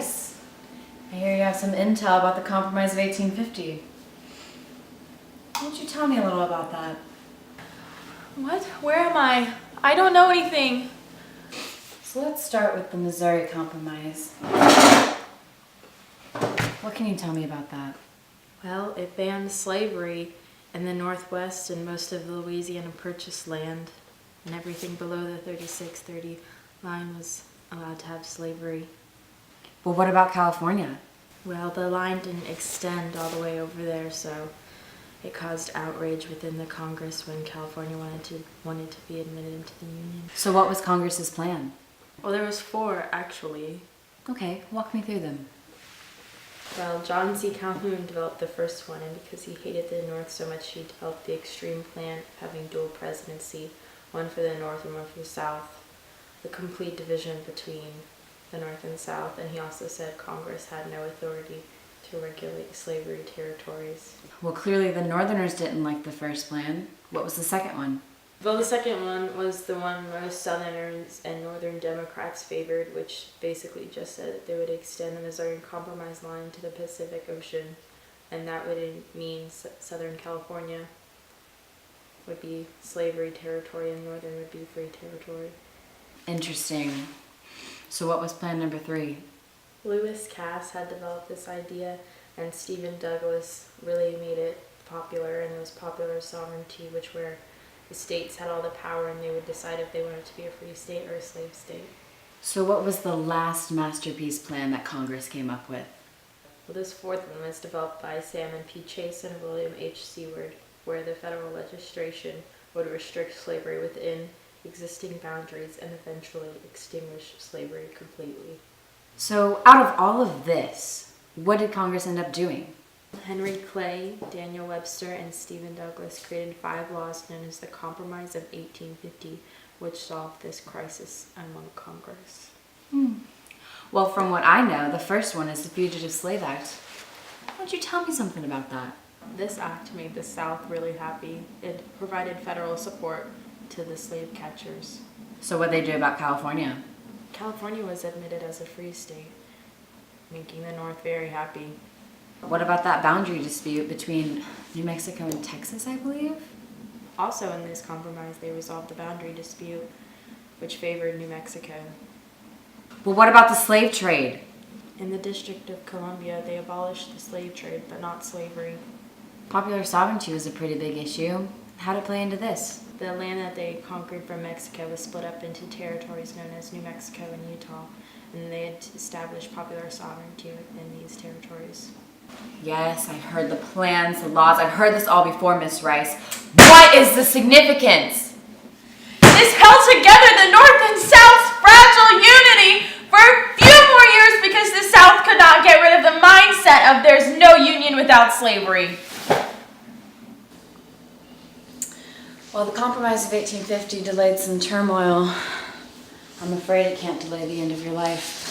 Rice. I hear you have some intel about the Compromise of 1850. Why don't you tell me a little about that? What? Where am I? I don't know anything. So let's start with the Missouri Compromise. What can you tell me about that? Well, it banned slavery in the Northwest and most of the Louisiana Purchase land, and everything below the 3630 line was allowed to have slavery. Well, what about California? Well, the line didn't extend all the way over there, so it caused outrage within the Congress when California wanted to be admitted into the Union. So what was Congress's plan? Well, there was 4, actually. Okay, walk me through them. Well, John C. Calhoun developed the first one, and because he hated the North so much, he developed the extreme plan of having dual presidency, one for the North and one for the South, the complete division between the North and South, and he also said Congress had no authority to regulate slavery territories. Well, clearly the Northerners didn't like the first plan. What was the second one? Well, the second one was the one most Southerners and Northern Democrats favored, which basically just said that they would extend the Missouri Compromise line to the Pacific Ocean, and that would mean Southern California would be slavery territory and Northern would be free territory. Interesting. So what was plan number 3? Lewis Cass had developed this idea, and Stephen Douglas really made it popular, and it was popular sovereignty, which where the states had all the power and they would decide if they wanted to be a free state or a slave state. So what was the last masterpiece plan that Congress came up with? Well, this fourth one was developed by Salmon P. Chase and William H. Seward, where the federal legislation would restrict slavery within existing boundaries and eventually extinguish slavery completely. So out of all of this, what did Congress end up doing? Henry Clay, Daniel Webster, and Stephen Douglas created 5 laws known as the Compromise of 1850, which solved this crisis among Congress. Well, from what I know, the first one is the Fugitive Slave Act. Why don't you tell me something about that? This act made the South really happy. It provided federal support to the slave catchers. So what they do about California? California was admitted as a free state, making the North very happy. What about that boundary dispute between New Mexico and Texas, I believe? Also in this compromise, they resolved the boundary dispute, which favored New Mexico. Well, what about the slave trade? In the District of Columbia, they abolished the slave trade, but not slavery. Popular sovereignty was a pretty big issue. How'd it play into this? The land that they conquered from Mexico was split up into territories known as New Mexico and Utah, and they had established popular sovereignty in these territories. Yes, I heard the plans, the laws. I've heard this all before, Miss Rice. What is the significance? This held together the North and South's fragile unity for a few more years because the South could not get rid of the mindset of there's no union without slavery. Well, the Compromise of 1850 delayed some turmoil. I'm afraid it can't delay the end of your life.